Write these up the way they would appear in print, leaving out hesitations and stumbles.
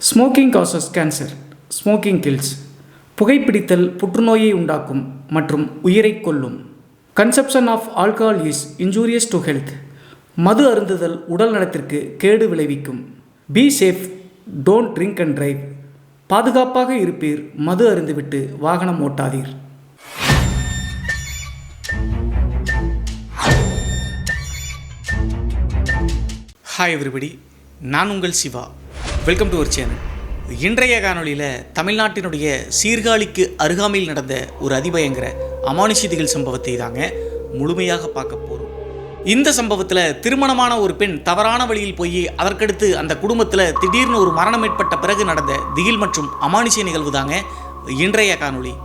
Smoking causes cancer. Smoking kills. புகைப்பிடித்தல் புற்றுநோயை உண்டாக்கும் மற்றும் உயிரை கொல்லும். Consumption of alcohol is injurious to health. மது அருந்துதல் உடல் நலத்திற்கு கேடு விளைவிக்கும். Be safe, don't drink and drive. பாதுகாப்பாக இருப்பீர், மது அருந்துவிட்டு வாகனம் ஓட்டாதீர். ஹாய் எவ்ரிபடி, நான் உங்கள் Siva. Welcome to our channel. இன்றைய காணொலியில் தமிழ்நாட்டினுடைய சீர்காழிக்கு அருகாமையில் நடந்த ஒரு அதிபயங்கர அமானுஷிதிகள் சம்பவத்தை தாங்க முழுமையாக பார்க்க போகிறோம். இந்த சம்பவத்தில் திருமணமான ஒரு பெண் தவறான வழியில் போய் அதற்கடுத்து அந்த குடும்பத்தில் திடீர்னு ஒரு மரணம் ஏற்பட்ட பிறகு நடந்த திகில் மற்றும் அமானுஷிய நிகழ்வு தாங்க இன்றைய காணொலி.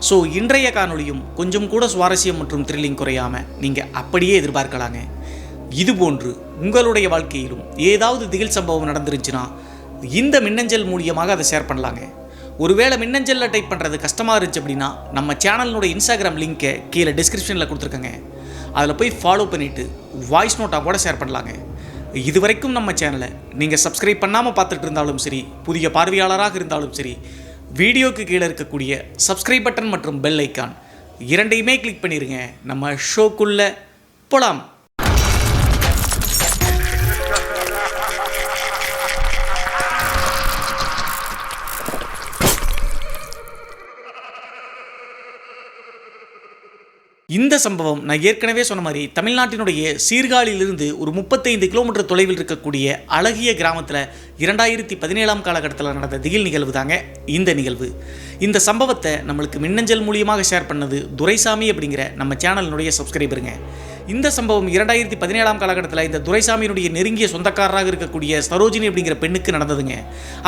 ஸோ இன்றைய காணொலியும் கொஞ்சம் கூட சுவாரஸ்யம் மற்றும் த்ரில்லிங் குறையாமல் நீங்கள் அப்படியே எதிர்பார்க்கலாங்க. இதுபோன்று உங்களுடைய வாழ்க்கையிலும் ஏதாவது திகில் சம்பவம் நடந்துருந்துச்சுன்னா இந்த மின்னஞ்சல் மூலியமாக அதை ஷேர் பண்ணலாங்க. ஒருவேளை மின்னஞ்சலில் டைப் பண்ணுறது கஷ்டமாக இருந்துச்சு அப்படின்னா நம்ம சேனலினுடைய இன்ஸ்டாகிராம் லிங்க்கை கீழே டிஸ்கிரிப்ஷனில் கொடுத்துருக்கேங்க. அதில் போய் ஃபாலோ பண்ணிவிட்டு வாய்ஸ் நோட்டாக கூட ஷேர் பண்ணலாங்க. இது வரைக்கும் நம்ம சேனலை நீங்கள் சப்ஸ்கிரைப் பண்ணாமல் பார்த்துட்டு இருந்தாலும் சரி, புதிய பார்வையாளராக இருந்தாலும் சரி, வீடியோக்கு கீழே இருக்கக்கூடிய சப்ஸ்கிரைப் பட்டன் மற்றும் பெல் ஐக்கான் இரண்டையுமே கிளிக் பண்ணிடுங்க. நம்ம ஷோக்குள்ளே போகலாம். இந்த சம்பவம் நான் ஏற்கனவே சொன்ன மாதிரி தமிழ்நாட்டினுடைய சீர்காழியிலிருந்து ஒரு 35 கிலோமீட்டர் தொலைவில் இருக்கக்கூடிய அழகிய கிராமத்தில் 2017 காலகட்டத்தில் நடந்த திகில் நிகழ்வு தாங்க இந்த நிகழ்வு. இந்த சம்பவத்தை நம்மளுக்கு மின்னஞ்சல் மூலியமாக ஷேர் பண்ணது துரைசாமி அப்படிங்கிற நம்ம சேனலினுடைய சப்ஸ்கிரைபருங்க. இந்த சம்பவம் 2017 காலகட்டத்தில் இந்த துரைசாமியினுடைய நெருங்கிய சொந்தக்காரராக இருக்கக்கூடிய சரோஜினி அப்படிங்கிற பெண்ணுக்கு நடந்ததுங்க.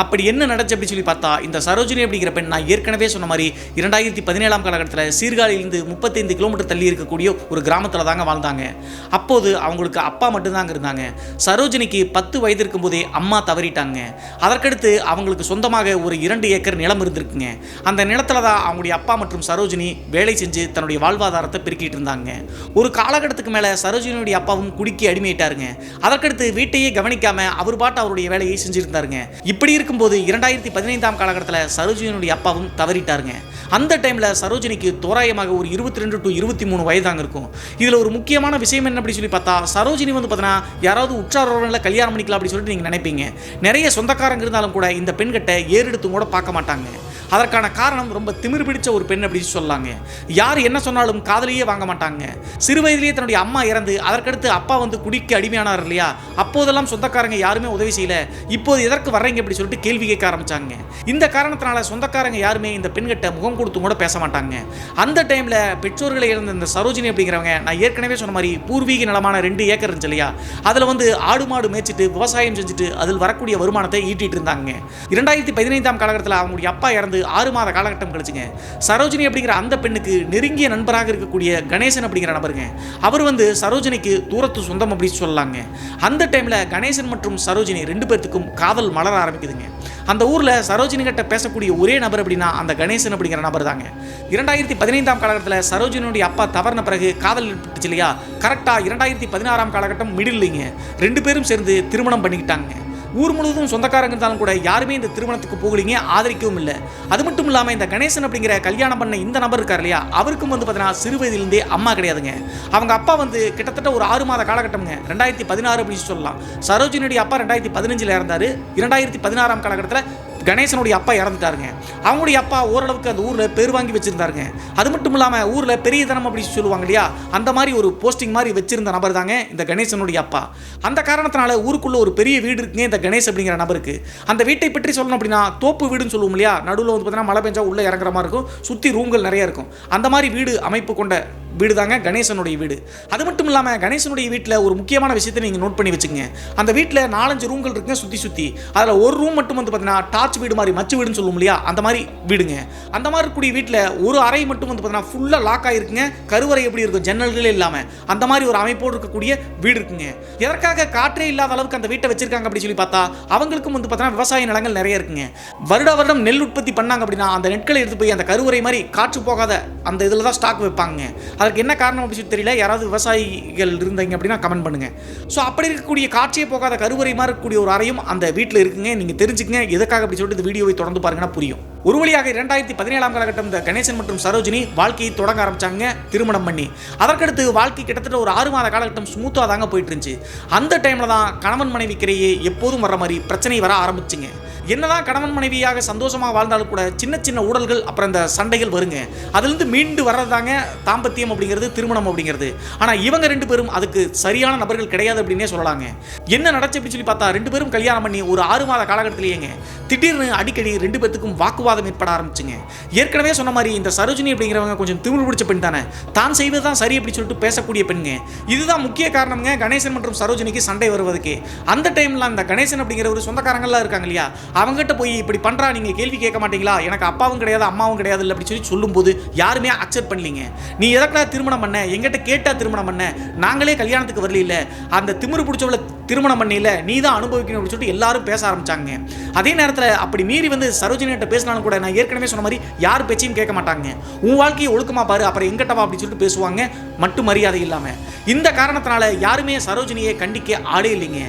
அப்படி என்ன நடந்துச்சு அப்படின்னு சொல்லி பார்த்தா, இந்த சரோஜினி அப்படிங்கிற பெண் நான் ஏற்கனவே சொன்ன மாதிரி 2017 காலகட்டத்தில் சீர்காழியிலிருந்து 35 கிலோமீட்டர் தள்ளி இருக்கக்கூடிய ஒரு கிராமத்தில் தாங்க வாழ்ந்தாங்க. அப்போது அவங்களுக்கு அப்பா மட்டும்தாங்க இருந்தாங்க. சரோஜினிக்கு 10 வயது இருக்கும்போதே அம்மா தவறிட்டாங்க. அதற்கடுத்து அவங்களுக்கு சொந்தமாக ஒரு 2 ஏக்கர் நிலம் இருந்திருக்குங்க. அந்த நிலத்தில் தான் அவங்களுடைய அப்பா மற்றும் சரோஜினி வேலை செஞ்சு தன்னுடைய வாழ்வாதாரத்தை பெருக்கிட்டு இருந்தாங்க. ஒரு காலகட்டத்துக்கு மேலே சரோஜினியுடைய அப்பாவும் குடிக்கி அடிமையிட்டாருங்க. அதற்கடுத்து வீட்டையே கவனிக்காம அவர் பாட்டு அவருடைய வேலையை செஞ்சுருந்தாருங்க. இப்படி இருக்கும்போது 2015 காலகட்டத்தில் சரோஜினியுடைய அப்பாவும் தவறிட்டாருங்க. அந்த டைமில் சரோஜினிக்கு தோராயமாக ஒரு 22 to 23 வயதாங்க இருக்கும். இதில் ஒரு முக்கியமான விஷயம் என்ன அப்படி சொல்லி பார்த்தா, சரோஜினி வந்து பார்த்தீங்கன்னா யாராவது உற்றாரோட கல்யாணம் பண்ணிக்கலாம் அப்படின்னு சொல்லிட்டு நீங்கள் நினைப்பீங்க. நிறைய சொந்தக்காரங்க இருந்தாலும் கூட இந்த பெண்கிட்ட ஏறெடுத்து கூட பார்க்க மாட்டாங்க. அதற்கான காரணம் ரொம்ப திமிர் பிடிச்ச ஒரு பெண் அப்படின்னு சொல்லலாங்க. யார் என்ன சொன்னாலும் காதலியே வாங்க மாட்டாங்க. சிறு வயதிலேயே தன்னுடைய அம்மா இறந்து அதற்கடுத்து அப்பா வந்து குடிக்க அடிமையானார் இல்லையா, அப்போதெல்லாம் சொந்தக்காரங்க யாருமே உதவி செய்யல. இப்போது எதற்கு வர்றீங்க அப்படி சொல்லிட்டு கேள்வி கேட்க ஆரம்பிச்சாங்க. இந்த காரணத்தினால சொந்தக்காரங்க யாருமே இந்த பெண்கிட்ட முகம் கொடுத்து கூட பேச மாட்டாங்க. அந்த டைமில் பெற்றோர்களை இழந்த இந்த சரோஜினி அப்படிங்கிறவங்க நான் ஏற்கனவே சொன்ன மாதிரி பூர்வீக நிலமான 2 ஏக்கர் இருந்துச்சு இல்லையா, அதில் வந்து ஆடு மாடு மேய்ச்சிட்டு விவசாயம் செஞ்சுட்டு அதில் வரக்கூடிய வருமானத்தை ஈட்டிட்டு இருந்தாங்க. 2015 காலகட்டத்தில் அவங்களுடைய அப்பா இறந்து 6 மாத காலகட்டம் கழிச்சுங்க. சரோஜினி அப்படிங்கிற அந்த பெண்ணுக்கு நெருங்கிய நண்பராக இருக்கக்கூடிய கணேசன் அப்படிங்கிற நபருங்க, அவர் வந்து சரோஜினிக்கு தூரத்து சொந்தம் அப்படின்னு சொல்லலாங்க. அந்த டைமில் கணேசன் மற்றும் சரோஜினி 2 பேர்த்துக்கும் காதல் மலர ஆரம்பிக்குதுங்க. அந்த ஊரில் சரோஜினி கிட்ட பேசக்கூடிய ஒரே நபர் அப்படின்னா அந்த கணேசன் அப்படிங்கிற நபர் தாங்க. 2015 காலகட்டத்தில் சரோஜினியுடைய அப்பா தவறின பிறகு காதல் ஏற்பட்டுச்சு இல்லையா, கரெக்டாக 2016 காலகட்டம் மிடில்லைங்க 2 பேரும் சேர்ந்து திருமணம் பண்ணிக்கிட்டாங்க. ஊர் முழுவதும் சொந்தக்காரங்க இருந்தாலும் கூட யாருமே இந்த திருமணத்துக்கு போகலீங்க, ஆதரிக்கவும் இல்லை. அது மட்டும் இல்லாமல் இந்த கணேசன் அப்படிங்கிற கல்யாணம் பண்ண இந்த நபர் இருக்கார் இல்லையா, அவருக்கும் வந்து பார்த்தீங்கன்னா சிறு வயதிலிருந்தே அம்மா கிடையாதுங்க. அவங்க அப்பா வந்து கிட்டத்தட்ட ஒரு 6 மாத காலகட்டம்ங்க 2016 அப்படின்னு சொல்லலாம். சரோஜினியுடைய அப்பா 2015 இறந்தார். 2016 காலகட்டத்தில் கணேசனுடைய அப்பா இறந்துட்டாருங்க. அவங்களுடைய அப்பா ஓரளவுக்கு அந்த ஊரில் பேர் வாங்கி வச்சுருந்தாருங்க. அது மட்டும் இல்லாமல் ஊரில் பெரிய தனம் அப்படின்னு சொல்லுவாங்க இல்லையா, அந்த மாதிரி ஒரு போஸ்டிங் மாதிரி வச்சிருந்த நபர் தாங்க இந்த கணேசனுடைய அப்பா. அந்த காரணத்தினால ஊருக்குள்ளே ஒரு பெரிய வீடு இருக்குங்க இந்த கணேஷ் அப்படிங்கிற நபருக்கு. அந்த வீட்டை பற்றி சொல்லணும் அப்படின்னா தோப்பு வீடுன்னு சொல்லுவோம் இல்லையா, நடுவில் வந்து பார்த்தீங்கன்னா மழை பெஞ்சா உள்ளே இறங்குற மாதிரி இருக்கும், சுற்றி ரூம்கள் நிறைய இருக்கும். அந்த மாதிரி வீடு அமைப்பு கொண்ட வீடு தாங்க கணேசனுடைய வீடு. அது மட்டும் இல்லாமல் கணேசனுடைய வீட்டில் ஒரு முக்கியமான விஷயத்தை நீங்கள் நோட் பண்ணி வச்சுக்கோங்க. அந்த வீட்டில் 4-5 ரூம்கள் இருக்குங்க சுற்றி. அதில் ஒரு ரூம் மட்டும் வந்து பார்த்தீங்கன்னா டார்ச் வீடு மாதிரி, மச்சு வீடுன்னு சொல்லுவோம் இல்லையா, அந்த மாதிரி வீடுங்க. அந்த மாதிரி இருக்கக்கூடிய வீட்டில் ஒரு அறை மட்டும் வந்து பார்த்தீங்கன்னா ஃபுல்லாக லாக் ஆகிருக்குங்க. கருவறை எப்படி இருக்கும், ஜன்னல்களே இல்லாமல் அந்த மாதிரி ஒரு அமைப்போடு இருக்கக்கூடிய வீடு இருக்குங்க. எதற்காக காற்றே இல்லாத அளவுக்கு அந்த வீட்டை வச்சிருக்காங்க அப்படின்னு சொல்லி பார்த்தா, அவங்களுக்கும் வந்து பார்த்தீங்கன்னா விவசாய நிலங்கள் நிறைய இருக்குங்க. வருடம் நெல் உற்பத்தி பண்ணாங்க அப்படின்னா அந்த நெற்களை எடுத்து போய் அந்த கருவறை மாதிரி காற்று போகாத அந்த இதில் தான் ஸ்டாக் வைப்பாங்க. அதுக்கு என்ன காரணம் அப்படின்னு சொல்லி தெரியல. யாராவது விவசாயிகள் இருந்தீங்க அப்படின்னா கமெண்ட் பண்ணுங்க. ஸோ அப்படி இருக்கக்கூடிய காட்சியே போகாத கருவறை மாதிரி இருக்கக்கூடிய ஒரு அறையும் அந்த வீட்டில் இருக்குங்க. நீங்கள் தெரிஞ்சுக்கங்க எதுக்காக அப்படி சொல்லிட்டு இந்த வீடியோவை தொடர்ந்து பாருங்கன்னா புரியும். ஒரு வழியாக 2017ஆம் காலகட்டம் இந்த கணேசன் மற்றும் சரோஜினி வாழ்க்கையை தொடங்க ஆரம்பிச்சாங்க, திருமணம் பண்ணி. அதற்கடுத்து வாழ்க்கை கிட்டத்தட்ட ஒரு 6 மாத காலகட்டம் ஸ்மூத்தாக தாங்க போயிட்டு இருந்துச்சு. அந்த டைமில் தான் கணவன் மனைவிக்கிடையே எப்போதும் வர மாதிரி பிரச்சனை வர ஆரம்பிச்சுங்க. என்னதான் கணவன் மனைவியாக சந்தோஷமாக வாழ்ந்தாலும் கூட சின்ன சின்ன ஊடல்கள் அப்புறம் இந்த சண்டைகள் வருங்க. அதுலேருந்து மீண்டு வர்றதாங்க தாம்பத்தியம் அப்படிங்கிறது, திருமணம் அப்படிங்கிறது. ஆனால் இவங்க 2 பேரும் அதுக்கு சரியான நபர்கள் கிடையாது அப்படின்னே சொல்லலாங்க. என்ன நடச்சு அப்படின்னு சொல்லி பார்த்தா 2 பேரும் கல்யாணம் பண்ணி ஒரு 6 மாத காலகட்டத்திலேயேங்க திடீர்னு அடிக்கடி 2 பேத்துக்கும் வாக்குவாதம் ஏற்பட ஆரம்பிச்சுங்க. ஏற்கனவே சொன்ன மாதிரி இந்த சரோஜினி அப்படிங்கிறவங்க கொஞ்சம் திமிரு பிடிச்ச பெண் தானே, தான் செய்வது தான் சரி அப்படின்னு சொல்லிட்டு பேசக்கூடிய பெண்ங்க. இதுதான் முக்கிய காரணம்ங்க கணேசன் மற்றும் சரோஜினிக்கு சண்டை வருவதுக்கு. அந்த டைம்ல அந்த கணேசன் அப்படிங்கிற ஒரு சொந்தக்காரங்களாம் இருக்காங்க இல்லையா, அவங்ககிட்ட போய் இப்படி பண்றா, நீங்க கேள்வி கேட்க மாட்டீங்களா, எனக்கு அப்பாவும் கிடையாது அம்மாவும் கிடையாது இல்லை அப்படி சொல்லி சொல்லும்போது யாருமே அக்செப்ட் பண்ணலீங்க. நீ எதற்கா திருமணம் பண்ண, எங்கிட்ட கேட்டா திருமணம் பண்ண, நாங்களே கல்யாணத்துக்கு வரல, அந்த திமிரு பிடிச்சவளை திருமணம் பண்ணல, நீ தான் அனுபவிக்கணும் அப்படின்னு சொல்லிட்டு எல்லாரும் பேச ஆரம்பிச்சாங்க. அதே நேரத்தில் அப்படி மீறி வந்து சரோஜினி கிட்ட பேசினாலும் கூட நான் ஏற்கனவே சொன்ன மாதிரி யார் பேச்சையும் கேட்க மாட்டாங்க. உன் வாழ்க்கையை ஒழுக்கமா பாரு, அப்புறம் எங்கிட்டவா அப்படின்னு சொல்லிட்டு பேசுவாங்க, மட்டும் மரியாதை இல்லாம. இந்த காரணத்தினால யாருமே சரோஜினியை கண்டிக்க ஆடே இல்லைங்க.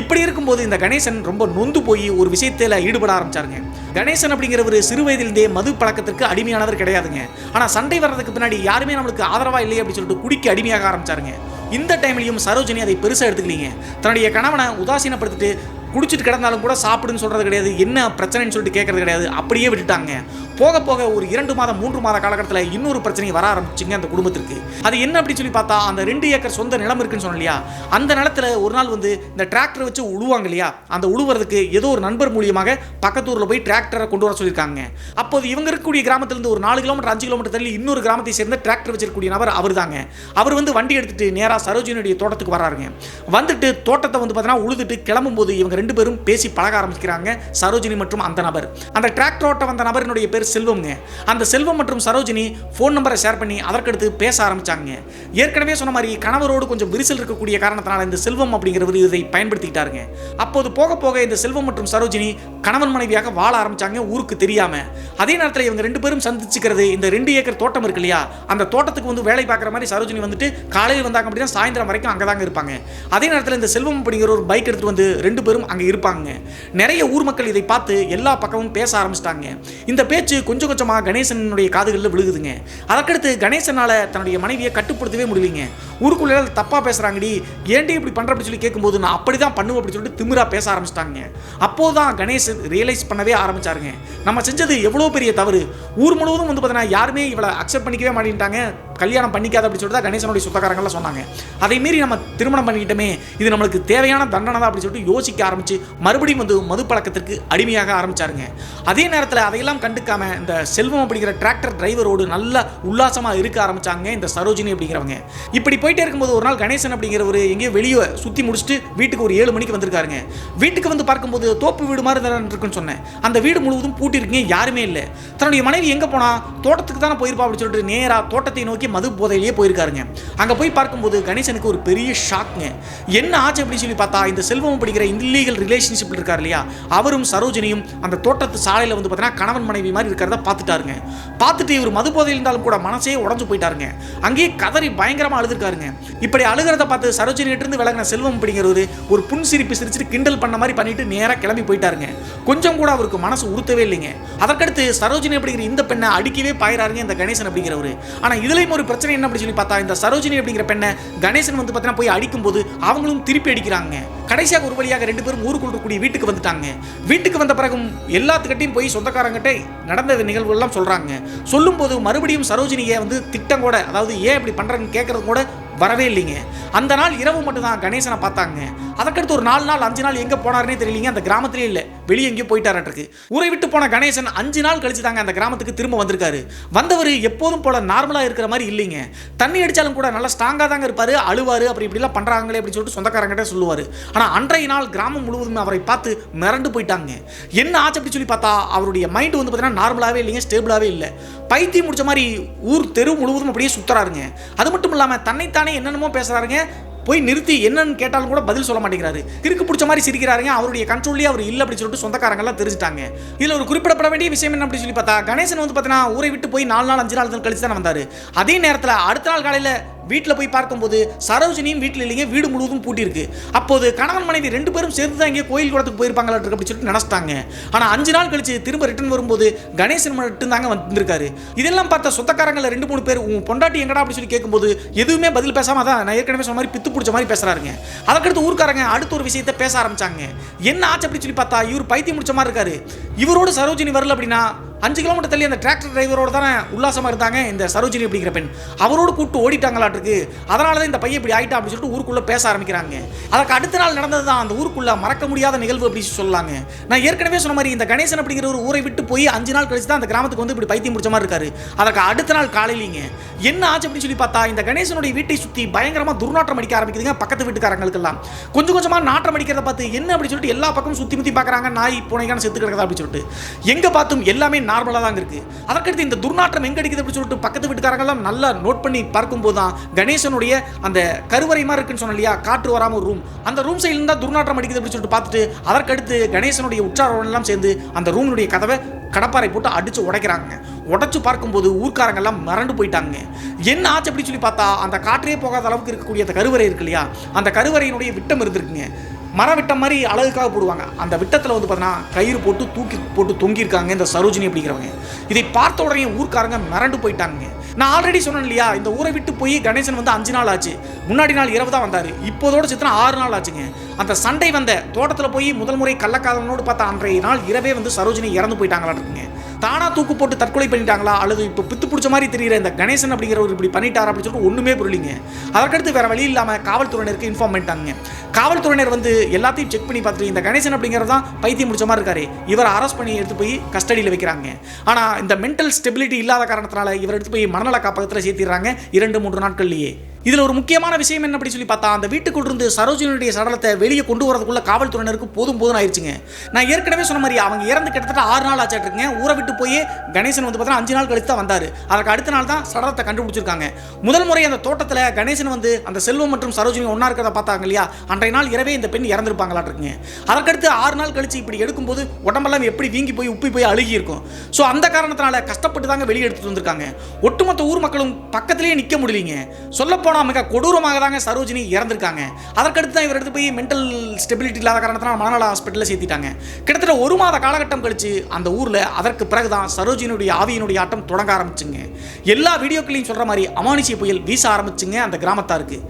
இப்படி இருக்கும்போது இந்த கணேசன் ரொம்ப நொந்து போய் ஒரு விஷயத்தில் ஈடுபட ஆரம்பிச்சாருங்க. கணேசன் அப்படிங்கிறவர் சிறு வயதிலிருந்தே மது பழக்கத்திற்கு அடிமையானவர் கிடையாதுங்க. ஆனால் சண்டை வர்றதுக்கு பின்னாடி யாருமே நம்மளுக்கு ஆதரவா இல்லையே அப்படின்னு சொல்லிட்டு குடிக்க அடிமையாக ஆரம்பிச்சாருங்க. இந்த டைம்லையும் சரோஜினி அதை பெருசாக எடுத்துக்கலீங்க. தன்னுடைய கணவனை உதாசீனப்படுத்திட்டு குடிச்சிட்டு கிடந்தாலும் கூட சாப்பிடுன்னு சொல்கிறது கிடையாது, என்ன பிரச்சனைன்னு சொல்லிட்டு கேட்கறது கிடையாது, அப்படியே விட்டுட்டாங்க. போக போக ஒரு 2 மாதம் 3 மாத காலகட்டத்தில் இன்னொரு பிரச்சனை வர ஆரம்பிச்சுங்க அந்த குடும்பத்திற்கு. அது என்ன அப்படின்னு சொல்லி பார்த்தா, அந்த 2 ஏக்கர் சொந்த நிலம் இருக்குன்னு சொன்னோம் இல்லையா, அந்த நிலத்தில் ஒரு நாள் வந்து இந்த டிராக்டரை வச்சு உழுவாங்க இல்லையா, அந்த உழுவுறதுக்கு ஏதோ ஒரு நண்பர் மூலியமாக பக்கத்தூரில் போய் டிராக்டரை கொண்டு வர சொல்லியிருக்காங்க. அப்போது இவங்க இருக்கக்கூடிய கிராமத்திலிருந்து ஒரு 4 கிலோமீட்டர் 5 கிலோமீட்டர் தள்ளி இன்னொரு கிராமத்தை சேர்ந்த டிராக்டர் வச்சிருக்கக்கூடிய நபர் அவர் தாங்க. அவர் வந்து வண்டி எடுத்துட்டு நேராக சரோஜினியுடைய தோட்டத்துக்கு வராருங்க. வந்துட்டு தோட்டத்தை வந்து பார்த்தீங்கன்னா உழுதுட்டு கிளம்பும்போது இவங்க 2 பேரும் பேசி பழக ஆரம்பிக்கிறாங்க, சரோஜினி மற்றும் அந்த நபர். அந்த டிராக்டர் ஓட்ட வந்த நபரினுடைய பேர் செல்வம்ங்க. அந்த செல்வம் மற்றும் சரோஜினி ஃபோன் நம்பரை ஷேர் பண்ணி அதற்கடுத்து பேச ஆரம்பிச்சாங்க. ஏற்கனவே சொன்ன மாதிரி கணவரோடு கொஞ்சம் விரிசல் இருக்கக்கூடிய காரணத்தினால இந்த செல்வம் அப்படிங்கிறவர் இதை பயன்படுத்திக்கிட்டாருங்க. அப்போது போக போக இந்த செல்வம் மற்றும் சரோஜினி கணவன் மனைவியாக வாழ ஆரம்பிச்சாங்க, ஊருக்கு தெரியாம. அதே நேரத்தில் இவங்க 2 பேரும் சந்திச்சுக்கிறது இந்த 2 ஏக்கர் தோட்டம் இருக்கு இல்லையா, அந்த தோட்டத்துக்கு வந்து வேலை பார்க்குற மாதிரி சரோஜினி வந்துட்டு காலையில் வந்தாங்க அப்படின்னா சாயந்தரம் வரைக்கும் அங்கே தாங்க இருப்பாங்க. அதே நேரத்தில் இந்த செல்வம் அப்படிங்கிற ஒரு பைக் எடுத்துட்டு வந்து 2 பேரும் அங்கே இருப்பாங்க. நிறைய ஊர் மக்கள் இதை பார்த்து எல்லா பக்கமும் பேச ஆரம்பிச்சிட்டாங்க. இந்த பேச்சு கொஞ்சம் கொஞ்சமாக கணேசனுடைய காதுகளில் விழுகுதுங்க. அதற்கடுத்து கணேசனால தன்னுடைய மனைவியை கட்டுப்படுத்தவே முடியலைங்க. ஊருக்குள்ள தப்பா பேசுறாங்கடி, ஏன்டி இப்படி பண்ற அப்படி சொல்லி கேட்கும்போது நான் அப்படிதான் பண்ணுவேன் அப்படி சொல்லிட்டு திமிரா பேச ஆரம்பிச்சிட்டாங்க. அப்போதான் கணேசன் ரியலைஸ் பண்ணவே ஆரம்பிச்சாருங்க, நம்ம செஞ்சது எவ்வளோ பெரிய தவறு. ஊர் முழுவதும் வந்து பார்த்தீங்கன்னா யாருமே இவளை அக்செப்ட் பண்ணிக்கவே மாட்டேன்ட்டாங்க, கல்யாணம் பண்ணிக்காத அப்படி சொல்லிட்டு தான் கணேசனுடைய சொந்தக்காரங்களாம் சொன்னாங்க. அதை மீறி நம்ம திருமணம் பண்ணிக்கிட்டோமே, இது நம்மளுக்கு தேவையான தண்டனை தான் அப்படி சொல்லிட்டு யோசிக்க ஆரம்பிச்சு மறுபடியும் வந்து மது பழக்கத்திற்கு அடிமையாக ஆரம்பிச்சாருங்க. அதே நேரத்தில் அதையெல்லாம் கண்டுக்காம இந்த செல்வம் அப்படிங்கிற டிராக்டர் டிரைவரோடு நல்ல உல்லாசமாக இருக்க ஆரம்பிச்சாங்க இந்த சரோஜினி அப்படிங்கிறவங்க. இப்படி போயிட்டே இருக்கும்போது ஒரு நாள் கணேசன் அப்படிங்கிறவர் எங்கேயோ வெளியே சுற்றி முடிச்சுட்டு வீட்டுக்கு ஒரு 7 மணிக்கு வந்திருக்காருங்க. வீட்டுக்கு வந்து பார்க்கும்போது தோப்பு வீடு மாதிரி தான் இருக்குன்னு சொன்னேன். அந்த வீடு முழுவதும் பூட்டி இருக்குங்க, யாருமே இல்லை. தன்னுடைய மனைவி எங்கே போனா, தோட்டத்துக்கு தானே போயிருப்பா அப்படி சொல்லிட்டு நேராக தோட்டத்தை நோக்கி மது போதையிலேயே போயிருக்காருங்க. அங்கே போய் பார்க்கும்போது கணேசனுக்கு ஒரு பெரிய ஷாக்ங்க. என்ன ஆச்சு அப்படின்னு சொல்லி பார்த்தா, இந்த செல்வம் அப்படிங்கிற இல்லீகல் ரிலேஷன்ஷிப் இருக்கார் இல்லையா, அவரும் சரோஜினியும் அந்த தோட்டத்து சாலையில் வந்து பார்த்தீங்கன்னா கணவன் மனைவி மாதிரி இருக்கிறத பார்த்துட்டாருங்க. பார்த்துட்டு இவர் மது போதையில் இருந்தாலும் கூட மனசே உடஞ்சு போயிட்டாருங்க. அங்கேயே கதறி பயங்கரமாக அழுதுருக்காருங்க. இப்படி அழுகிறத பார்த்து சரோஜினிகிட்ட இருந்து விலகின செல்வம் அப்படிங்கிறவர் ஒரு புன்சிரிப்பு சிரிச்சுட்டு கிண்டல் பண்ண மாதிரி பண்ணிட்டு நேராக கிளம்பி போயிட்டாருங்க. கொஞ்சம் கூட அவருக்கு மனசு உறுத்தவே இல்லைங்க. அதற்கடுத்து சரோஜினி அப்படிங்கிற இந்த பெண்ணை அடிக்கவே பாயிறாருங்க இந்த கணேசன் அப்படிங்கிறவர். ஆனால் இதுலேயும் ஒரு பிரச்சனை என்ன அப்படி சொல்லி பார்த்தா, இந்த சரோஜினி அப்படிங்கிற பெண்ணை கணேசன் வந்து பார்த்தீங்கன்னா போய் அடிக்கும்போது அவங்களும் திருப்பி அடிக்கிறாங்க. கடைசியாக ஒரு வழியாக 2 பேரும் ஊருக்குள் இருக்கக்கூடிய வீட்டுக்கு வந்துட்டாங்க. வீட்டுக்கு வந்த பிறகும் எல்லாத்துக்கிட்டையும் போய் சொந்தக்காரங்கிட்ட நடந்த நிகழ்வுகள் எல்லாம் சொல்றாங்க. சொல்லும்போது மறுபடியும் சரோஜினியை வந்து திட்டம் கூட, அதாவது ஏன் இப்படி பண்றேன்னு கேட்கறது கூட வரவே இல்லைங்க. அந்த நாள் இரவு மட்டும் தான் கணேசனை பார்த்தாங்க. அதற்கடுத்து ஒரு 4 நாள் 5 நாள் எங்கே போனாருன்னே தெரியலீங்க. அந்த கிராமத்திலே இல்லை, வெளியே எங்கேயும் போயிட்டாருக்கு. ஊரை விட்டு போன கணேசன் 5 நாள் கழிச்சு தாங்க அந்த கிராமத்துக்கு திரும்ப வந்திருக்காரு. வந்தவர் எப்போதும் போல நார்மலாக இருக்கிற மாதிரி இல்லைங்க. தண்ணி அடித்தாலும் கூட நல்லா ஸ்ட்ராங்காக தாங்க இருப்பார், அழுவார், அப்படி இப்படிலாம் பண்ணுறாங்களே அப்படின்னு சொல்லிட்டு சொந்தக்காரங்கிட்ட சொல்லுவார். ஆனால் அன்றைய நாள் கிராமம் முழுவதும் அவரை பார்த்து மிரண்டு போயிட்டாங்க. என்ன ஆச்சு அப்படி சொல்லி பார்த்தா, அவருடைய மைண்ட் வந்து பார்த்தீங்கன்னா நார்மலாகவே இல்லைங்க, ஸ்டேபிளாகவே இல்லை. பைத்தியம் முடிச்ச மாதிரி ஊர் தெரு முழுவதும் அப்படியே சுற்றுறாருங்க. அது மட்டும் இல்லாமல் தன்னைத்தானே என்னென்னமோ பேசுகிறாருங்க. போய் நிறுத்தி என்னன்னு கேட்டாலும் கூட பதில் சொல்ல மாட்டேங்கிறாரு. கிறுக்கு பிடிச்ச மாதிரி சிரிக்கிறாருங்க. அவருடைய கண்ட்ரோல்லேயே அவர் இல்லை அப்படின்னு சொல்லிட்டு சொந்தக்காரங்கெல்லாம் தெரிஞ்சுட்டாங்க. இதில் ஒரு குறிப்பிடப்பட வேண்டிய விஷயம் என்ன அப்படின்னு சொல்லி பார்த்தா, கணேசன் வந்து பார்த்தீங்கன்னா ஊரை விட்டு போய் 4 நாள் 5 நாள் கழிச்சு தான் வந்தார். அதே நேரத்தில் அடுத்த நாள் காலையில் வீட்டில் போய் பார்க்கும்போது சரோஜினியும் வீட்டில் இல்லைங்க, வீடு முழுவதும் பூட்டியிருக்கு. அப்போது கணவன் மனைவி 2 பேரும் சேர்ந்து தான் இங்கே கோயில் குளத்துக்கு போயிருப்பாங்களா அப்படின்னு சொல்லிட்டு நினைச்சிட்டாங்க. ஆனால் 5 நாள் கழிச்சு திரும்ப ரிட்டர்ன் வரும்போது கணேசன் மட்டும் தாங்க வந்திருக்காரு. இதெல்லாம் பார்த்த சொந்தக்காரங்கள 2-3 பேர் உன் பொண்டாட்டி எங்கடா அப்படின்னு சொல்லி கேட்கும்போது எதுவுமே பதில் பேசாம தான் நான் ஏற்கனவே சொன்ன மாதிரி பித்து பிடிச்ச மாதிரி பேசுறாருங்க. அதற்கடுத்து ஊர்க்காரங்க அடுத்த ஒரு விஷயத்தை பேச ஆரம்பிச்சாங்க. என்ன ஆச்சு அப்படின்னு சொல்லி பார்த்தா, இவர் பைத்தியம் முடிச்ச மாதிரி இருக்காரு. இவரோட சரோஜினி வரல அப்படின்னா 5 கிலோமீட்டர் தள்ளி அந்த டிராக்டர் டிரைவரோட தானே உல்லாசமாக இருந்தாங்க இந்த சரோஜினி அப்படிங்கிற பெண். அவரோடு கூப்பிட்டு ஓடிட்டாங்களாட்டிருக்கு. அதனால தான் இந்த பையன் இப்படி ஆயிட்டா அப்படின்னு சொல்லிட்டு ஊருக்குள்ளே பேச ஆரம்பிக்கிறாங்க. அதுக்கு அடுத்த நாள் நடந்தது தான் அந்த ஊருக்குள்ள மறக்க முடியாத நிகழ்வு அப்படின்னு சொல்லலாங்க. நான் ஏற்கனவே சொன்ன மாதிரி இந்த கணேசன் அப்படிங்கிற ஒரு ஊரை விட்டு போய் 5 நாள் கழிச்சு தான் அந்த கிராமத்துக்கு வந்து இப்படி பைத்தியம் முடிச்ச மாதிரி இருக்காரு. அதுக்கு அடுத்த நாள் காலையிலிங்க என்ன ஆச்சு அப்படின்னு சொல்லி பார்த்தா, இந்த கணேசனுடைய வீட்டை சுற்றி பயங்கரமாக துர்நாற்றம் அடிக்க ஆரம்பிக்குதுங்க. பக்கத்து வீட்டுக்காரங்களுக்கெல்லாம் கொஞ்சம் கொஞ்சமாக நாற்றம் அடிக்கிறத பார்த்து என்ன அப்படின்னு சொல்லிட்டு எல்லா பக்கமும் சுற்றி முற்றி பார்க்குறாங்க. நாய் பூனைக்கான செத்து கிடக்குதா அப்படின்னு சொல்லிட்டு எங்கே பார்த்தும் எல்லாமே நார்மலாக தாங்க இருக்கு. அதற்கடுத்து இந்த துர்நாற்றம் எங்க அடிக்குது அப்படின்னு சொல்லிட்டு பக்கத்து வீட்டுக்காரங்கெல்லாம் நல்லா நோட் பண்ணி பார்க்கும்போது தான் கணேசனுடைய அந்த கருவறை மாதிரி இருக்குன்னு சொன்ன இல்லையா, காற்று வராம ஒரு ரூம், அந்த ரூம் சைடுல இருந்தா துர்நாற்றம் அடிக்குது அப்படின்னு சொல்லிட்டு பார்த்துட்டு அதற்கடுத்து கணேசனுடைய உற்றார்கள் எல்லாம் சேர்ந்து அந்த ரூமினுடைய கதவை கடப்பாரை போட்டு அடிச்சு உடைக்கிறாங்க. உடைச்சு பார்க்கும்போது ஊர்க்காரங்கெல்லாம் மறந்து போயிட்டாங்க. என்ன ஆச்சு அப்படின்னு சொல்லி பார்த்தா, அந்த காற்றே போகாத அளவுக்கு இருக்கக்கூடிய அந்த கருவறை இருக்கு இல்லையா, அந்த கருவறையினுடைய விட்டம் இருந்திருக்குங்க. மரம் விட்டம் மாதிரி அழகுக்காக போடுவாங்க. அந்த விட்டத்தில் வந்து பார்த்தீங்கன்னா கயிறு போட்டு தூக்கி போட்டு தொங்கியிருக்காங்க இந்த சரோஜினி அப்படிங்கிறவங்க. இதை பார்த்த உடனே ஊர்க்காரங்க மிரண்டு போயிட்டாங்க. நான் ஆல்ரெடி சொன்னேன் இல்லையா, இந்த ஊரை விட்டு போய் கணேசன் வந்து 5 நாள் ஆச்சு. முன்னாடி நாள் இரவு தான் வந்தார். இப்போதோட சேர்த்து 6 நாள் ஆச்சுங்க. அந்த சண்டை வந்த தோட்டத்தில் போய் முதல் முறை கள்ளக்காதலனோடு பார்த்தா அன்றைய நாள் இரவே வந்து சரோஜினி இறந்து போயிட்டாங்களா இருக்குங்க. தானா தூக்கு போட்டு தற்கொலை பண்ணிட்டாங்களா அல்லது இப்போ பித்து பிடிச்ச மாதிரி தெரியுற இந்த கணேசன் அப்படிங்கிறவர் இப்படி பண்ணிட்டாரா அப்படின்னு சொல்லிட்டு ஒன்றுமே புரியலிங்க. அதற்கடுத்து வேற வழி இல்லாமல் காவல்துறையினருக்கு இன்ஃபார்ம் பண்ணிட்டாங்க. காவல்துறையினர் வந்து எல்லாத்தையும் செக் பண்ணி பார்த்துட்டு இந்த கணேசன் அப்படிங்கிறது தான் பைத்தியம் முடிச்ச மாதிரி இருக்காரு, இவரை அரெஸ்ட் பண்ணி எடுத்து போய் கஸ்டடியில் வைக்கிறாங்க. ஆனால் இந்த மென்டல் ஸ்டெபிலிட்டி இல்லாத காரணத்தினால இவர் எடுத்து போய் மனநல காப்பகத்தில் சேர்த்திடுறாங்க 2-3 நாட்கள்லேயே. இதில் ஒரு முக்கியமான விஷயம் என்ன அப்படி சொல்லி பார்த்தா, அந்த வீட்டுக்குள் இருந்து சரோஜினியுடைய சடலத்தை வெளியே கொண்டு வரதுக்குள்ள காவல்துறையினருக்கு போதும் ஆயிடுச்சுங்க. நான் ஏற்கனவே சொன்ன மாதிரி அவங்க இறந்து கிட்டத்தட்ட 6 நாள் ஆச்சாட்டுருங்க. ஊரை விட்டு போய் கணேசன் வந்து பார்த்தா 5 நாள் கழித்து தான் வந்தார். அதுக்கு அடுத்த நாள் தான் சடலத்தை கண்டுபிடிச்சிருக்காங்க. முதல் முறை அந்த தோட்டத்தில் கணேசன் வந்து அந்த செல்வம் மற்றும் சரோஜினி ஒன்றா இருக்கிறத பார்த்தாங்க இல்லையா, அன்றைய நாள் இரவே இந்த பெண் இறந்துருப்பாங்களாட்டுருங்க. அதற்கடுத்து 6 நாள் கழிச்சு இப்படி எடுக்கும்போது உடம்பெல்லாம் எப்படி வீங்கி போய் உப்பி போய் அழுகி இருக்கும். ஸோ அந்த காரணத்தினால கஷ்டப்பட்டு தாங்க வெளியே எடுத்துட்டு வந்திருக்காங்க. ஒட்டுமொத்த ஊர் மக்களும் பக்கத்திலேயே நிற்க முடியலைங்க. சொல்லப்போனால் மிக கொடூரமாக தாங்க சரோஜினி இறந்திருக்காங்க. அதற்கடுத்து தான் இவர் எடுத்து போய் மென்டல் ஸ்டெபிலிட்டி இல்லாத காரணத்தினால மனநல ஹாஸ்பிட்டலில் சேர்த்திட்டாங்க. கிட்டத்தட்ட 1 மாத காலகட்டம் கழிச்சு அந்த ஊரில் அதற்கு பிறகுதான் சரோஜினியுடைய ஆவியினுடைய ஆட்டம் தொடங்க ஆரம்பிச்சுங்க. எல்லா வீடியோக்களையும் சொல்கிற மாதிரி அமானுஷ்ய புயல் வீச ஆரம்பிச்சுங்க அந்த கிராமத்தாருக்கு.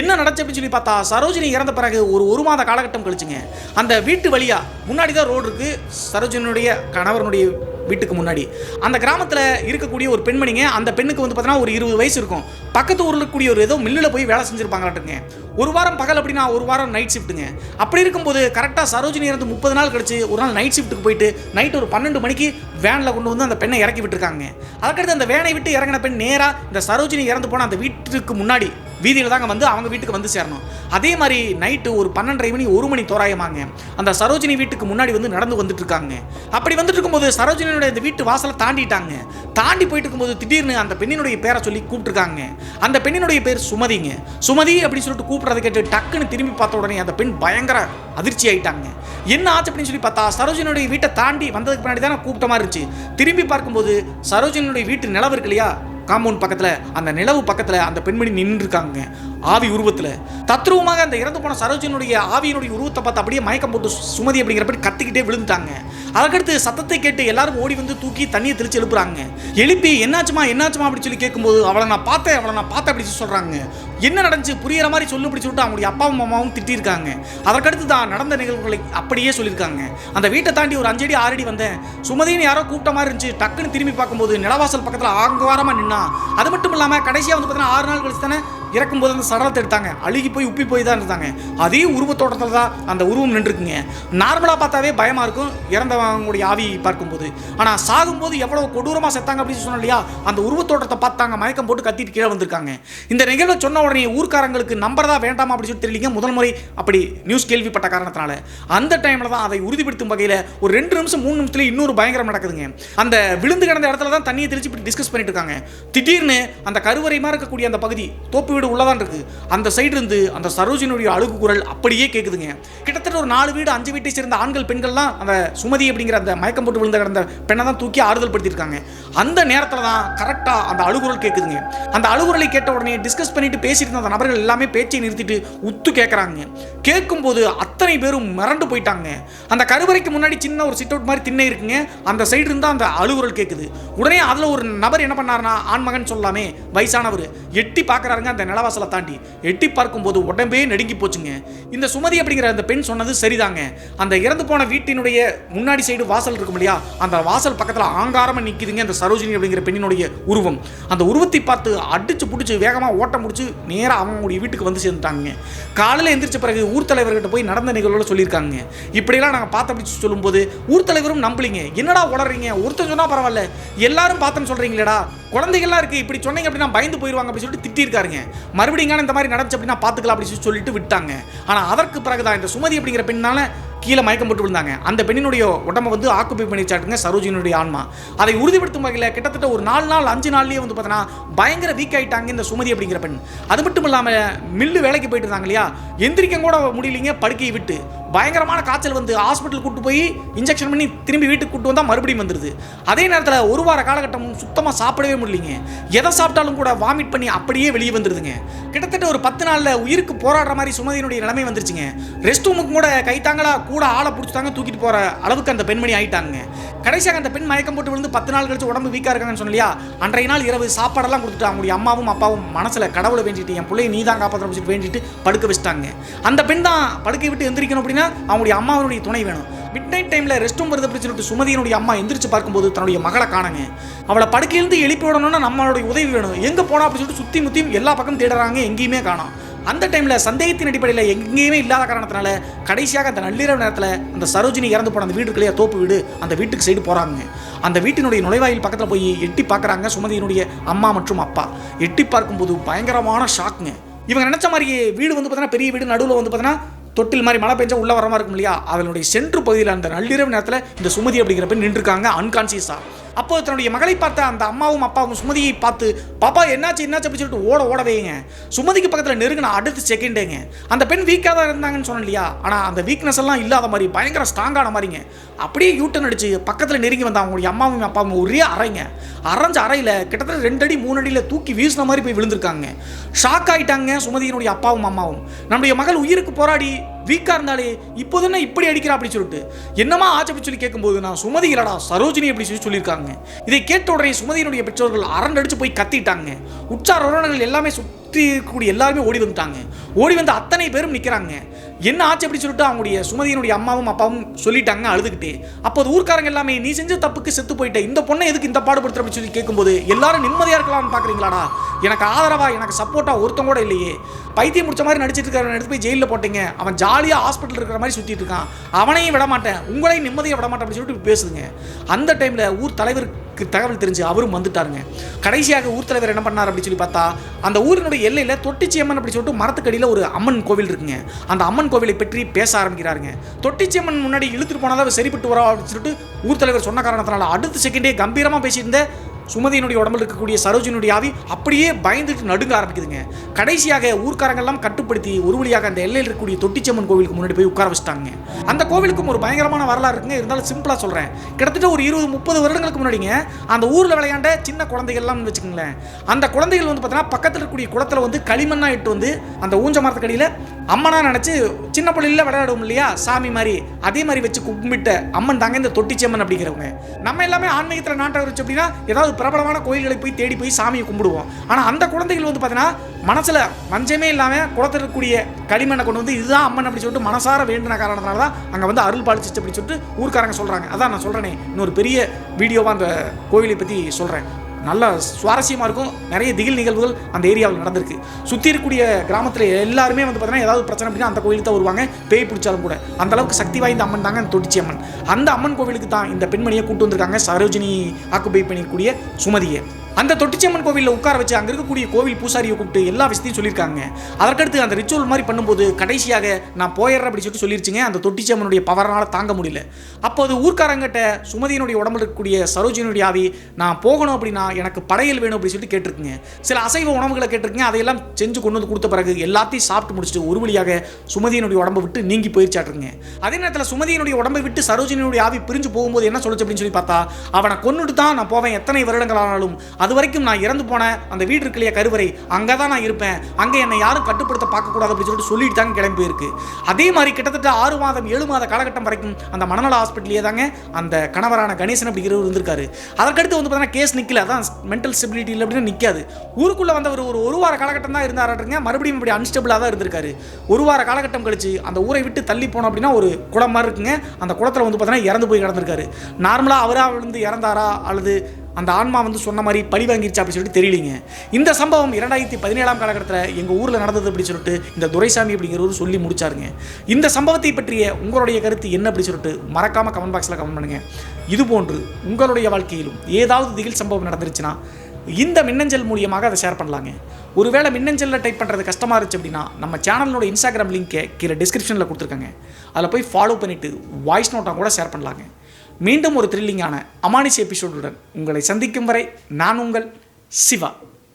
என்ன நடந்துச்சு அப்படின்னு சொல்லி பார்த்தா, சரோஜினி இறந்த பிறகு ஒரு மாத காலகட்டம் கழிச்சுங்க அந்த வீட்டு வழியா முன்னாடி தான் ரோடு இருக்கு, சரோஜினியுடைய கணவனுடைய வீட்டுக்கு முன்னாடி அந்த கிராமத்தில் இருக்கக்கூடிய ஒரு பெண்மணிங்க. அந்த பெண்ணுக்கு வந்து பார்த்தீங்கன்னா ஒரு 20 வயசு இருக்கும். பக்கத்து ஊரில் இருக்கக்கூடிய ஒரு ஏதோ மில்லில் போய் வேலை செஞ்சுருப்பாங்களாட்டுங்க. ஒரு வாரம் பகல் அப்படின்னா ஒரு வாரம் நைட் ஷிஃப்ட்டுங்க. அப்படி இருக்கும்போது கரெக்டாக சரோஜினி இருந்து 30 நாள் கழிச்சு ஒரு நாள் நைட் ஷிஃப்ட்டுக்கு போயிட்டு நைட் ஒரு 12 மணிக்கு வேனில் கொண்டு வந்து அந்த பெண்ணை இறக்கி விட்டுருக்காங்க. அதுக்கடுத்து அந்த வேனை விட்டு இறங்கின பெண் நேராக இந்த சரோஜினி இறந்து போன அந்த வீட்டுக்கு முன்னாடி வீதியில் தாங்க வந்து அவங்க வீட்டுக்கு வந்து சேரணும். அதே மாதிரி நைட்டு ஒரு 12:30 மணி 1 மணி தோராயமாங்க அந்த சரோஜினி வீட்டுக்கு முன்னாடி வந்து நடந்து வந்துட்டு இருக்காங்க. அப்படி வந்துட்டு இருக்கும்போது சரோஜினியோட இந்த வீட்டு வாசலை தாண்டிட்டாங்க. தாண்டி போயிட்டு இருக்கும்போது திடீர்னு அந்த பெண்ணினுடைய பேரை சொல்லி கூப்பிட்டுருக்காங்க. அந்த பெண்ணினுடைய பேர் சுமதிங்க. சுமதி அப்படின்னு சொல்லிட்டு கூப்பிட்றதை கேட்டு டக்குன்னு திரும்பி பார்த்த உடனே அந்த பெண் பயங்கர அதிர்ச்சி ஆயிட்டாங்க. என்ன ஆச்சு அப்படின்னு சொல்லி பார்த்தா, சரோஜினியுடைய வீட்டை தாண்டி வந்ததுக்கு பின்னாடி தான் கூப்பிட்ட மாதிரி இருந்துச்சு. திரும்பி பார்க்கும்போது சரோஜினியுடைய வீட்டு நிலவு இருக்கு இல்லையா, காம்பவுண்ட் பக்கத்தில் அந்த நிலவு பக்கத்தில் அந்த பெண்மணி நின்று இருக்காங்க ஆவி உருவத்தில். தத்ரூபமாக அந்த இறந்து போன சரோஜினுடைய ஆவியினுடைய உருவத்தை பார்த்து அப்படியே மயக்கம் போட்டு சுமதி அப்படிங்கிறப்படி கத்திக்கிட்டே விழுந்துட்டாங்க. அதற்கடுத்து சத்தத்தை கேட்டு எல்லாரும் ஓடி வந்து தூக்கி தண்ணியை தெளிச்சு எழுப்புறாங்க. எழுப்பி என்னாச்சுமா அப்படின்னு சொல்லி கேட்கும்போது அவளை நான் பார்த்தேன் அப்படி சொல்றாங்க. என்ன நடந்துச்சு புரியுற மாதிரி சொல்லு அப்படி சொல்லிட்டு அவங்களுடைய அப்பாவும் அம்மாவும் திட்டிருக்காங்க. அதற்கடுத்து தான் நடந்த நிகழ்வுகளை அப்படியே சொல்லியிருக்காங்க. அந்த வீட்டை தாண்டி ஒரு 5 அடி 6 அடி வந்தேன். சுமதின்னு யாரோ கூப்பிட்ட மாதிரி இருந்துச்சு. டக்குன்னு திரும்பி பார்க்கும்போது நிலவாசல் பக்கத்தில் ஆங்கவாரமாக நின்னா. அது மட்டும் இல்லாமல் கடைசியாக வந்து பார்த்தீங்கன்னா 6 நாள் கழிச்சு தானே இறக்கும்போது அந்த சடலத்தை எடுத்தாங்க. அழுகி போய் உப்பி போய் தான் இருந்தாங்க. அதே உருவத்தோட்டத்தில் தான் அந்த உருவம் நின்றுருக்குங்க. நார்மலாக பார்த்தாவே பயமாக இருக்கும் இறந்தவங்களுடைய ஆவி பார்க்கும்போது. ஆனால் சாகும்போது எவ்வளோ கொடூரமாக செத்தாங்க அப்படின்னு சொன்னோம் இல்லையா, அந்த உருவத்தோட்டத்தை பார்த்தாங்க மயக்கம் போட்டு கத்திட்டு கீழே வந்திருக்காங்க. இந்த நிகழ்வை சொன்ன உடனே ஊர்க்காரங்களுக்கு நம்பர் தான் வேண்டாமா அப்படின்னு சொல்லி தெரியலீங்க. முதல் முறை அப்படி நியூஸ் கேள்விப்பட்ட காரணத்தினால அந்த டைமில் தான் அதை உறுதிப்படுத்தும் வகையில் ஒரு 2 நிமிஷம் 3 நிமிஷத்துல இன்னொரு பயங்கரம் நடக்குதுங்க. அந்த விழுந்து கிடந்த இடத்துல தான் தண்ணியை தெளிச்சு இப்படி டிஸ்கஸ் பண்ணிட்டு இருக்காங்க. திடீர்னு அந்த கருவறை மாதிரி இருக்கக்கூடிய அந்த பகுதி தோப்பு வீடு உள்ளதான் இருக்கு. அந்த சைடு இருந்து அந்த சரோஜினியுடைய அழுகு குரல் அப்படியே கேட்குதுங்க. கிட்டத்தட்ட ஒரு 4 வீடு 5 வீட்டை சேர்ந்த ஆண்கள் பெண்கள்லாம் அந்த சுமதி அப்படிங்கிற அந்த மயக்கம் போட்டு விழுந்த கிடந்த பெண்ணை தான் தூக்கி ஆறுதல் படுத்திருக்காங்க. அந்த நேரத்தில் தான் கரெக்டாக அந்த அழுகுரல் கேட்குதுங்க. அந்த அழுகுரலை கேட்ட உடனே டிஸ்கஸ் பண்ணிட்டு பேசிட்டு இருந்த அந்த நபர்கள் எல்லாமே பேச்சை நிறுத்திட்டு உத்து கேட்குறாங்க. கேட்கும்போது அத்தனை பேரும் மிரண்டு போயிட்டாங்க. அந்த கருவறைக்கு முன்னாடி சின்ன ஒரு சிட் அவுட் மாதிரி திண்ணை இருக்குங்க. அந்த சைடு இருந்தால் அந்த அழுகுரல் கேட்குது. உடனே அதில் ஒரு நபர் என்ன பண்ணாருன்னா, ஆண்மகன் சொல்லாமே வயசானவர், எட்டி பார்க்குறாருங்க. அந்த நிலவாசலை தாண்டி எட்டி பார்க்கும்போது உடம்பே நடுங்கி போச்சுங்க. இந்த சுமதி அப்படிங்கிற அந்த பெண் சொன்னது சரிதாங்க. அந்த இறந்து போன வீட்டினுடைய முன்னாடி சைடு வாசல் இருக்கும் இல்லையா, அந்த வாசல் பக்கத்தில் ஆங்காரமாக நிற்கிதுங்க அந்த சரோஜினி அப்படிங்கிற பெண்ணினுடைய உருவம். அந்த உருவத்தை பார்த்து அடிச்சு பிடிச்சி வேகமாக ஓட்ட முடிச்சு நேராக அவங்களுடைய வீட்டுக்கு வந்து சேர்ந்துட்டாங்க. காலையில் எந்திரிச்ச பிறகு ஊர் தலைவர்கிட்ட போய் நடந்த நிகழ்வுகள சொல்லியிருக்காங்க. இப்படியெல்லாம் நாங்கள் பார்த்து அப்படி சொல்லும்போது ஊர் தலைவரும் நம்பலிங்க. என்னடா உளறீங்க, ஒருத்தன் சொன்னால் பரவாயில்ல, எல்லாரும் பார்த்தேன்னு சொல்கிறீங்களேடா, குழந்தைகள்லாம் இருக்குது, இப்படி சொன்னீங்க அப்படின்னா பயந்து போயிடுவாங்க அப்படின்னு சொல்லிட்டு திட்டிருக்காருங்க. மறுபடியும் இந்த மாதிரி நடந்துச்சு அப்படின்னா பார்த்துக்கலாம் அப்படின்னு சொல்லிட்டு விட்டாங்க. ஆனால் அதற்கு பிறகுதான் இந்த சுமதி அப்படிங்கிற பெண்ணால கீழே மயக்கம் போட்டு விழுந்தாங்க. அந்த பெண்ணினுடைய உடம்பை வந்து ஆக்குப்பை பண்ணிச்சாட்டுங்க சரோஜினியுடைய ஆன்மா. அதை உறுதிப்படுத்தும் வகையில் கிட்டத்தட்ட ஒரு 4 நாள் 5 நாள்லேயே வந்து பார்த்தீங்கன்னா பயங்கர வீக் ஆகிட்டாங்க இந்த சுமதி அப்படிங்கிற பெண். அது மட்டும் இல்லாமல் மில்லு வேலைக்கு போயிட்டு இருந்தாங்க இல்லையா, எந்திரிக்க கூட முடியலைங்க. படுக்கையை விட்டு பயங்கரமான காய்ச்சல் வந்து ஹாஸ்பிட்டல் கூட்டு போய் இன்ஜெக்ஷன் பண்ணி திரும்பி வீட்டுக்கு கூட்டு வந்தால் மறுபடியும் வந்துடுது. அதே நேரத்தில் ஒரு வார காலகட்டம் சுத்தமாக சாப்பிடவே முடியலைங்க. எதை சாப்பிட்டாலும் கூட வாமிட் பண்ணி அப்படியே வெளியே வந்துடுதுங்க. கிட்டத்தட்ட ஒரு 10 நாளில் உயிருக்கு போராடுற மாதிரி சுமதியினுடைய நிலைமை வந்துருச்சுங்க. ரெஸ்ட் ரூமுக்கு கூட கைத்தாங்களா கூட ஆளை பிடிச்சிட்டாங்க, தூக்கிட்டு போகிற அளவுக்கு அந்த பெண்மணி ஆகிட்டாங்க. கடைசியாக அந்த பெண் மயக்கம் போட்டு விழுந்து 10 நாள் கழிச்சு உடம்பு வீக்காக இருக்காங்கன்னு சொன்னியா, அன்றைய நாள் இரவு சாப்பாடெல்லாம் கொடுத்துட்டு அவங்களுடைய அம்மாவும் அப்பாவும் மனசில் கடவுளை வேண்டிட்டு என் பிள்ளையை நீ தான் காப்பாற்ற வேண்டிட்டு படுக்க வச்சுட்டாங்க. அந்த பெண் தான் படுக்கை விட்டு எந்திரிக்கணும் அப்படின்னா அவங்களுடைய அம்மாவுடைய துணை வேணும். மிட் நைட் டைமில் ரெஸ்ட் ரூம் வருது அப்படின்னு சொல்லிட்டு சுமதியினுடைய அம்மா எந்திரிச்சு பார்க்கும்போது தன்னுடைய மகளை காணுங்க. அவளை படுக்கையிலிருந்து எழுப்பி விடணும்னா நம்மளுடைய உதவி வேணும். எங்கே போனா அப்படின்னு சொல்லிட்டு சுற்றி முற்றியும் எல்லா பக்கம் தேடுறாங்க, எங்கேயுமே காணோம். அந்த டைமில் சந்தேகத்தின் அடிப்படையில் எங்கேயுமே இல்லாத காரணத்தினால கடைசியாக அந்த நள்ளிரவு நேரத்தில் அந்த சரோஜினி இறந்து போன அந்த வீடு இல்லையா, தோப்பு வீடு, அந்த வீட்டுக்கு சைடு போகிறாங்க. அந்த வீட்டினுடைய நுழைவாயில் பக்கத்தில் போய் எட்டி பார்க்குறாங்க சுமதியினுடைய அம்மா மற்றும் அப்பா. எட்டி பார்க்கும்போது பயங்கரமான ஷாக்குங்க. இவங்க நினச்ச மாதிரியே வீடு வந்து பார்த்தீங்கன்னா பெரிய வீடு, நடுவில் வந்து பார்த்தீங்கன்னா தொட்டில் மாதிரி மழை பெஞ்சா உள்ள வர மாதிரி இருக்கும் இல்லையா, அதனுடைய சென்ட்ரு பகுதியில் அந்த நள்ளிரவு நேரத்தில் இந்த சுமதி அப்படிங்கிற பெண் நின்றுருக்காங்க அன்கான்சியஸாக. அப்போ தன்னுடைய மகளை பார்த்த அந்த அம்மாவும் அப்பாவும் சுமதியை பார்த்து பாப்பா என்னாச்சு அப்படின்னு சொல்லிட்டு ஓடவேங்க. சுமதிக்கு பக்கத்தில் நெருங்கின அடுத்த செகண்டேங்க அந்த பெண் வீக்காக தான் இருந்தாங்கன்னு சொன்னேன் இல்லையா, ஆனால் அந்த வீக்னஸ் எல்லாம் இல்லாத மாதிரி பயங்கர ஸ்ட்ராங்கான மாதிரிங்க. அப்படியே யூட்டன் அடிச்சு பக்கத்தில் நெருங்கி வந்த அவங்களுடைய அம்மாவும் அப்பாவும் ஒரே அரைஞ்ச அறையில் கிட்டத்தட்ட 2 அடி 3 அடியில் தூக்கி வீசின மாதிரி போய் விழுந்திருக்காங்க. ஷாக் ஆகிட்டாங்க சுமதியினுடைய அப்பாவும் அம்மாவும். நம்முடைய மகள் உயிருக்கு போராடி வீக்காக இருந்தாலே இப்போது என்ன இப்படி அடிக்கிறா அப்படின்னு சொல்லிட்டு என்னமா ஆச்சு அப்படின்னு சொல்லி கேட்கும்போது நான் சுமதி இல்லடா சரோஜினி அப்படி சொல்லியிருக்காங்க. இதை கேட்ட உடனே சுமதியினுடைய பெற்றோர்கள் அரண்டடிச்சு போய் கத்திட்டாங்க. உற்சார் உறவினர்கள் எல்லாமே சுற்றி இருக்கக்கூடிய எல்லாருமே ஓடி வந்துட்டாங்க. ஓடி வந்து அத்தனை பேரும் நிற்கிறாங்க. என்ன ஆச்சு அப்படின்னு சொல்லிட்டு அவங்களுடைய சுமதியினுடைய அம்மாவும் அப்பாவும் சொல்லிட்டாங்க அழுதுகிட்டே. அப்போது ஊர்க்காரங்க எல்லாமே நீ செஞ்ச தப்புக்கு செத்து போயிட்ட, இந்த பொண்ணை எதுக்கு இந்த பாடுபடுத்துற அப்படின்னு சொல்லி கேட்கும்போது எல்லாரும் நிம்மதியாக இருக்கலாம்னு பார்க்குறீங்களாடா, எனக்கு ஆதரவா எனக்கு சப்போர்ட்டாக ஒருத்தம் கூட இல்லையே, பைத்தியம் முடிச்ச மாதிரி நடிச்சிட்டு இருக்காரு, எடுத்து போய் ஜெயிலில் போட்டீங்க, அவன் ஜாலியாக ஹாஸ்பிட்டல் இருக்கிற மாதிரி சுற்றிட்டு இருக்கான், அவனையும் விட மாட்டேன் உங்களையும் நிம்மதியாக விட மாட்டேன் அப்படின்னு சொல்லிட்டு பேசுதுங்க. அந்த டைமில் ஊர் தலைவருக்கு தகவல் தெரிஞ்சு அவரும் வந்துட்டாருங்க. கடைசியாக ஊர் தலைவர் என்ன பண்ணார் அப்படின்னு சொல்லி பார்த்தா, அந்த ஊரினுடைய எல்லையில் தொட்டிச்சியம்மன் அப்படி சொல்லிட்டு மரத்துக்கடியில் ஒரு அம்மன் கோவில் இருக்குங்க. அந்த அம்மன் கோவிலை பற்றி பேச ஆரம்பிக்கிறாருங்க. தொட்டிச்சியம்மன் முன்னாடி இழுத்துட்டு போனாதான் சரிப்பட்டு வரா அப்படின்னு சொல்லிட்டு ஊர் தலைவர் சொன்ன காரணத்தினால அடுத்த செகண்டே கம்பீரமாக பேசியிருந்த சுமதியினுடைய உடம்பில் இருக்கக்கூடிய சரோஜினுடைய ஆவி அப்படியே பயந்துட்டு நடுங்க ஆரம்பிக்குதுங்க. கடைசியாக ஊர்க்காரங்கெல்லாம் கட்டுப்படுத்தி ஒரு வழியாக அந்த எல்லையில் இருக்கக்கூடிய தொட்டிச்சம்மன் கோவிலுக்கு முன்னாடி போய் உட்கார வச்சுட்டாங்க. அந்த கோவிலுக்கும் ஒரு பயங்கரமான வரலாறு இருக்குங்க. இருந்தாலும் சிம்பிளாக சொல்கிறேன். கிட்டத்தட்ட ஒரு 20-30 வருடங்களுக்கு முன்னாடிங்க அந்த ஊரில் விளையாண்ட சின்ன குழந்தைகள்லாம் வச்சுக்கோங்களேன். அந்த குழந்தைகள் வந்து பார்த்தீங்கன்னா பக்கத்தில் இருக்கக்கூடிய குளத்தில் வந்து களிமண்ணா இட்டு வந்து அந்த ஊஞ்ச மரத்துக்கடியில் அம்மனா நினச்சி சின்ன பிள்ளைல விளையாடுவோம் இல்லையா சாமி மாதிரி, அதே மாதிரி வச்சு கும்பிட்ட அம்மன் தாங்க இந்த தொட்டிச்சம்மன் அப்படிங்கிறவங்க. நம்ம எல்லாமே ஆன்மீகத்தில் நாட்டம் வச்சு அப்படின்னா ஏதாவது பிரபலமான கோயில்களை போய் தேடி போய் சாமியை கும்பிடுவோம். ஆனால் அந்த குழந்தைகள் வந்து பார்த்தீங்கன்னா மனசில் வஞ்சமே இல்லாமல் குளத்தில் இருக்கக்கூடிய களிமண்ணை கொண்டு வந்து இதுதான் அம்மன் அப்படி சொல்லிட்டு மனசார வேண்டின காரணத்தினால தான் அங்கே வந்து அருள் பாலிச்சிச்சு அப்படின்னு சொல்லிட்டு ஊர்க்காரங்க சொல்கிறாங்க. அதான் நான் சொல்கிறேனே, இன்னொரு பெரிய வீடியோவாக அந்த கோவிலை பற்றி சொல்கிறேன். நல்லா சுவாரஸ்யமாக இருக்கும். நிறைய திகில் நிகழ்வுகள் அந்த ஏரியாவில் நடந்திருக்கு. சுற்றி இருக்கக்கூடிய கிராமத்தில் எல்லாருமே வந்து பார்த்தீங்கன்னா ஏதாவது பிரச்சனை அப்படின்னா அந்த கோயிலுக்கு தான் வருவாங்க, பேய் பிடிச்சாலும் கூட. அந்த அளவுக்கு சக்தி வாய்ந்த அம்மன் தாங்க அந்த தொட்டிச்சி அம்மன். அந்த அம்மன் கோவிலுக்கு தான் இந்த பெண்மணியை கூட்டு வந்திருக்காங்க சரோஜினி ஆக்குபை பண்ணிக்கூடிய சுமதியை. அந்த தொட்டிச்சியம்மன் கோவிலில் உட்கார வச்சு அங்கே இருக்கக்கூடிய கோவில் பூசாரியை கூப்பிட்டு எல்லா விஷயத்தையும் சொல்லியிருக்காங்க. அதற்கடுத்து அந்த ரிச்சுவல் மாதிரி பண்ணும்போது கடைசியாக நான் போயிடுறேன் அப்படி சொல்லிட்டு சொல்லிருச்சுங்க. அந்த தொட்டிச்சியம்மனுடைய பவரால் தாங்க முடியல. அப்போது ஊர்க்காரங்கிட்ட சுமதியினுடைய உடம்புல இருக்கக்கூடிய சரோஜினுடைய ஆவி நான் போகணும் அப்படின்னா எனக்கு படையல் வேணும் அப்படின்னு சொல்லிட்டு கேட்டிருக்குங்க. சில அசைவ உணவுகளை கேட்டிருக்குங்க. அதையெல்லாம் செஞ்சு கொண்டு வந்து கொடுத்த பிறகு எல்லாத்தையும் சாப்பிட்டு முடிச்சுட்டு ஒரு வழியாக சுமதியினுடைய உடம்பை விட்டு நீங்கி போயிருச்சாட்டுருங்க. அதே நேரத்தில் சுமதியினுடைய உடம்பை விட்டு சரோஜினியுடைய ஆவி பிரிஞ்சு போகும்போது என்ன சொல்லுச்சு அப்படின்னு சொல்லி பார்த்தா, அவனை கொன்னுட்டு தான் நான் போவேன், எத்தனை வருடங்கள் ஆனாலும் அது வரைக்கும் நான் இறந்து போன அந்த வீடு இருக்கு இல்லையா கருவறை, அங்கே தான் நான் இருப்பேன், அங்கே என்னை யாரும் கட்டுப்படுத்த பார்க்கக்கூடாது அப்படின்னு சொல்லிட்டு தாங்க கிளம்பி போயிருக்கு. அதே மாதிரி கிட்டத்தட்ட 6 மாதம் 7 மாத காலகட்டம் வரைக்கும் அந்த மணநல ஹாஸ்பிட்டலே தாங்க அந்த கணவரான கணேசன் அப்படிங்கிறவர் இருந்திருக்காரு. அதற்கடுத்து வந்து பார்த்தீங்கன்னா கேஸ் நிற்கல, அதான் மென்டல் ஸ்டெபிலிட்டி இல்லை அப்படின்னு நிற்காது. ஊருக்குள்ளே வந்தவர் ஒரு வார காலகட்டம் தான் இருந்தாருங்க. மறுபடியும் இப்படி அன்ஸ்டபிளாக தான் இருந்திருக்காரு. ஒரு வார காலகட்டம் கழிச்சு அந்த ஊரை விட்டு தள்ளி போனோம் அப்படின்னா ஒரு குளம் மாதிரி இருக்குங்க. அந்த குளத்தில் வந்து பார்த்தீங்கன்னா இறந்து போய் கிடந்திருக்காரு. நார்மலாக அவராக விழுந்து இறந்தாரா அல்லது அந்த ஆன்மா வந்து சொன்ன மாதிரி பழி வாங்கிருச்சா அப்படின்னு சொல்லிட்டு தெரியலிங்க. இந்த சம்பவம் 2017 காலகட்டத்தில் எங்கள் ஊரில் நடந்தது அப்படின்னு சொல்லிட்டு இந்த துரைசாமி அப்படிங்கிறவர் சொல்லி முடிச்சாருங்க. இந்த சம்பவத்தை பற்றிய உங்களுடைய கருத்து என்ன அப்படின்னு சொல்லிட்டு மறக்காமல் கமெண்ட் பாக்ஸில் கமெண்ட் பண்ணுங்கள். இதுபோன்று உங்களுடைய வாழ்க்கையிலும் ஏதாவது திகில் சம்பவம் நடந்துருச்சுன்னா இந்த மின்னஞ்சல் மூலியமாக அதை ஷேர் பண்ணலாங்க. ஒருவேளை மின்னஞ்சலில் டைப் பண்ணுறது கஷ்டமாக இருந்துச்சு அப்படின்னா நம்ம சேனலோட இன்ஸ்டாகிராம் லிங்கை கீழே டிஸ்கிரிப்ஷனில் கொடுத்துருக்காங்க. அதில் போய் ஃபாலோ பண்ணிவிட்டு வாய்ஸ் நோட்டாக கூட ஷேர் பண்ணலாங்க. மீண்டும் ஒரு த்ரில்லிங்கான அமானுஷ்ய எபிசோடுடன் உங்களை சந்திக்கும் வரை நான் உங்கள் சிவா.